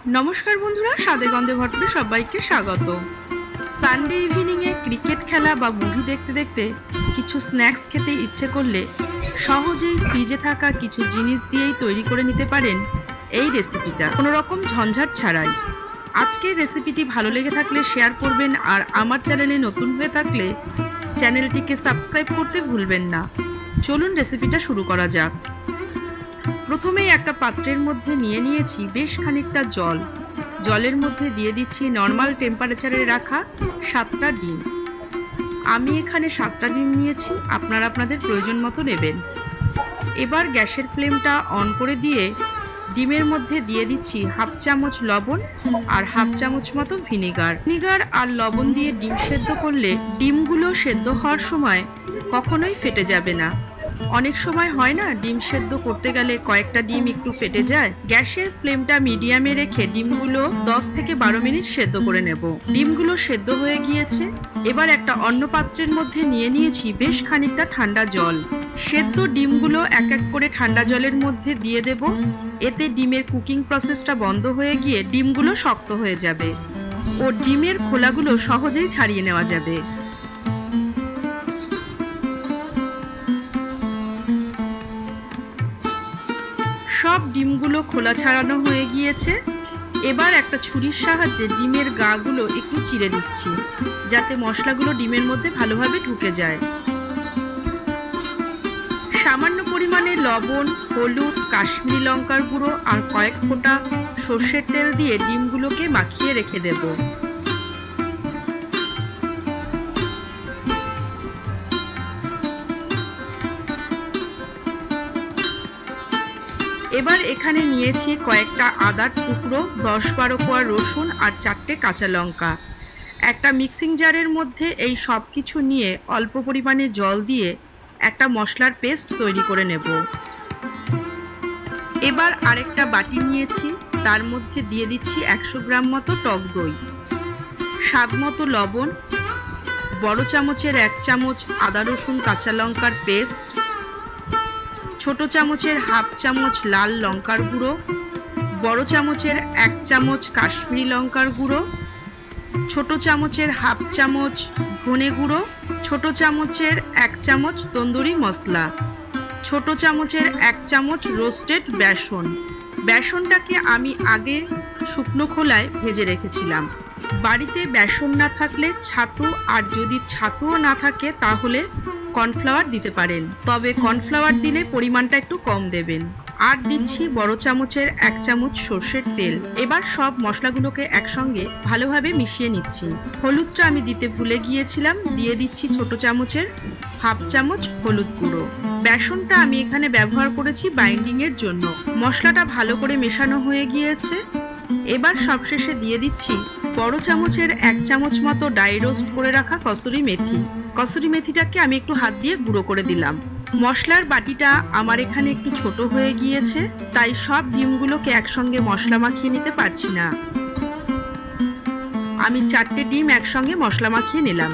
नमस्कार बंधुरा स्वादे गंधे भरपूर सबाइके स्वागत। सानडे इवनिंगे क्रिकेट खेला बा मुभि देखते देखते किछु स्नैक्स खेते इচ্ছে करले सहजेई फ्रिजे थाका किछु जिनिस दिएई तैरी करे निते पारेन এই রেসিপিটা কোনো রকম ঝঞ্ঝাট ছাড়াই। আজকের রেসিপিটি ভালো লেগে থাকলে শেয়ার করবেন আর আমার চ্যানেলে নতুন হয়ে থাকলে চ্যানেলটিকে সাবস্ক্রাইব করতে ভুলবেন না। চলুন রেসিপিটা শুরু করা যাক। প্রথমেই একটা পাত্রের মধ্যে নিয়ে নিয়েছি বেশ খানিকটা জল। জলের মধ্যে দিয়ে দিচ্ছি নরমাল টেম্পারেচারে রাখা 7টা ডিম। আমি এখানে 7টা ডিম নিয়েছি, আপনারা আপনাদের প্রয়োজন মতো নেবেন। এবার গ্যাসের ফ্লেমটা অন করে দিয়ে ডিমের মধ্যে দিয়ে দিচ্ছি হাফ চামচ লবণ আর হাফ চামচ মতো ভিনেগার। ভিনেগার আর লবণ দিয়ে ডিম সেদ্ধ করলে ডিমগুলো সেদ্ধ হওয়ার সময় কখনোই ফেটে যাবে না। অনেক সময় হয় না ডিম সেদ্ধ করতে গেলে কয়েকটা ডিম একটু ফেটে যায়। গ্যাসের ফ্লেমটা মিডিয়ামে রেখে ডিমগুলো 10 থেকে 12 মিনিট সেদ্ধ করে নেব। ডিমগুলো সেদ্ধ হয়ে গিয়েছে। এবার একটা অন্য পাত্রের মধ্যে নিয়ে নিয়েছি বেশ খানিকটা ঠান্ডা জল। সেদ্ধ ডিমগুলো এক এক করে ঠান্ডা জলের মধ্যে দিয়ে দেব। এতে ডিমের কুকিং প্রসেসটা বন্ধ হয়ে গিয়ে ডিমগুলো শক্ত হয়ে যাবে ও ডিমের খোলাগুলো সহজেই ছাড়িয়ে নেওয়া যাবে। সব ডিমগুলো খোলা ছাড়ানো হয়ে গিয়েছে। এবার একটা ছুরির সাহায্যে ডিমের গাগুলো একটু চিড়ে দিচ্ছি যাতে মশলাগুলো ডিমের মধ্যে ভালোভাবে ঢুকে যায়। সামান্য পরিমাণে লবণ, হলুদ, কাশ্মীরি লঙ্কার গুঁড়ো আর কয়েক ফোঁটা সর্ষের তেল দিয়ে ডিমগুলোকে মাখিয়ে রেখে দেব। এবার এখানে নিয়েছি কয়েকটা আদার টুকরো, 10-12 কোয়া রসুন আর 4টে কাঁচা লঙ্কা। একটা মিক্সিং জারের মধ্যে এই সব কিছু নিয়ে অল্প পরিমাণে জল দিয়ে একটা মশলার পেস্ট তৈরি করে নেব। এবার আরেকটা বাটি নিয়েছি, তার মধ্যে দিয়ে দিচ্ছি 100 গ্রাম মতো টক দই, স্বাদ মতো লবণ, বড় চামচের 1 চামচ আদা রসুন কাঁচা লঙ্কার পেস্ট, ছোট চামচের হাফ চামচ লাল লঙ্কার গুঁড়ো, বড় চামচের 1 চামচ কাশ্মীরি লঙ্কার গুঁড়ো, ছোট চামচের হাফ চামচ ধনে গুঁড়ো, ছোট চামচের 1 চামচ তন্দুরি মশলা, ছোট চামচের 1 চামচ রোস্টেড বেসন। বেসনটাকে আমি আগে শুকনো খোলায় ভেজে রেখেছিলাম। বাড়িতে বেসন না থাকলে ছাতু, আর যদি ছাতুও না থাকে তাহলে কর্নফ্লাওয়ার দিতে পারেন, তবে কর্নফ্লাওয়ার দিলে পরিমাণটা একটু কম দেবেন। আর দিচ্ছি বড় চামচের 1 চামচ সর্ষের তেল। এবার সব মশলাগুলোকে একসঙ্গে ভালোভাবে মিশিয়ে নিচ্ছি। হলুদটা আমি দিতে ভুলে গিয়েছিলাম, দিয়ে দিচ্ছি ছোট চামচের হাফ চামচ হলুদ গুঁড়ো। বেসনটা আমি এখানে ব্যবহার করেছি বাইন্ডিং এর জন্য। মশলাটা ভালো করে মেশানো হয়ে গিয়েছে। এবার সবশেষে দিয়ে দিচ্ছি বড় চামচের 1 চামচ মতো ড্রাই রোস্ট করে রাখা কসুরি মেথি। কসুরি মেথিটাকে আমি একটু হাত দিয়ে গুঁড়ো করে দিলাম। মশলার বাটিটা আমার এখানে একটু ছোট হয়ে গিয়েছে, তাই সব ডিমগুলোকে একসঙ্গে মশলা মাখিয়ে নিতে পারছি না। আমি 4টে ডিম একসঙ্গে মশলা মাখিয়ে নিলাম।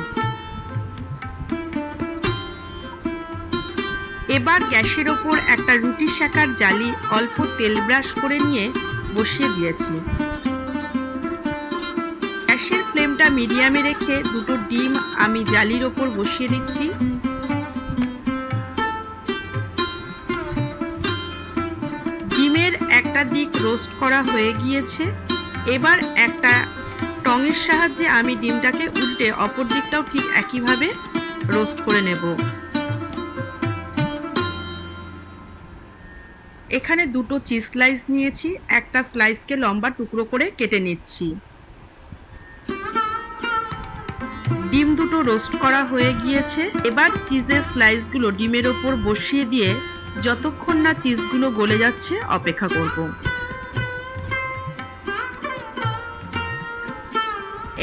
এবার গ্যাসের ওপর একটা রুটি সেকার জালি অল্প তেল ব্রাশ করে নিয়ে বসিয়ে দিয়েছি। গ্যাসের ফ্লেমটা মিডিয়ামে রেখে দুটো ডিম আমি জালির ওপর বসিয়ে দিচ্ছি। ডিমের একটা দিক রোস্ট করা হয়ে গিয়েছে। এবার একটা টঙের সাহায্যে আমি ডিমটাকে উল্টে অপর দিকটাও ঠিক একইভাবে রোস্ট করে নেব। এখানে দুটো চিজ স্লাইস নিয়েছি, একটা স্লাইসকে লম্বা টুকরো করে কেটে নিচ্ছি। ডিম দুটো রোস্ট করা হয়ে গিয়েছে। এবার চিজের স্লাইসগুলো ডিমের ওপর বসিয়ে দিয়ে যতক্ষণ না চিজগুলো গলে যাচ্ছে অপেক্ষা করব।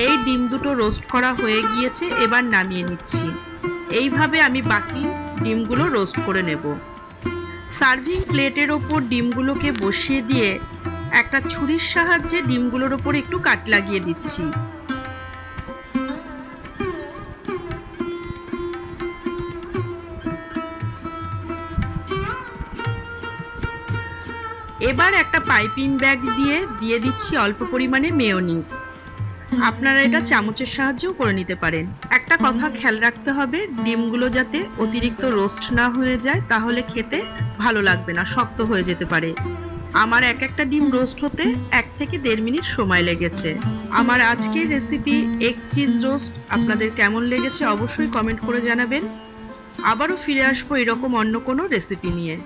এই ডিম দুটো রোস্ট করা হয়ে গিয়েছে, এবার নামিয়ে নিচ্ছি। এইভাবে আমি বাকি ডিমগুলো রোস্ট করে নেব। সার্ভিং প্লেটের ওপর ডিমগুলোকে বসিয়ে দিয়ে একটা ছুরির সাহায্যে ডিমগুলোর ওপর একটু কাট লাগিয়ে দিচ্ছি। এবার একটা পাইপিং ব্যাগ দিয়ে দিচ্ছি অল্প পরিমাণে মেয়োনিজ। আপনারা এটা চামচের সাহায্যেও করে নিতে পারেন। একটা কথা খেয়াল রাখতে হবে, ডিমগুলো যাতে অতিরিক্ত রোস্ট না হয়ে যায়, তাহলে খেতে ভালো লাগবে না, শক্ত হয়ে যেতে পারে। আমার একটা ডিম রোস্ট হতে 1 থেকে 1.5 মিনিট সময় লেগেছে। আমার আজকের রেসিপি এগ চিজ রোস্ট আপনাদের কেমন লেগেছে অবশ্যই কমেন্ট করে জানাবেন। আবারও ফিরে আসবো এরকম অন্য কোনো রেসিপি নিয়ে।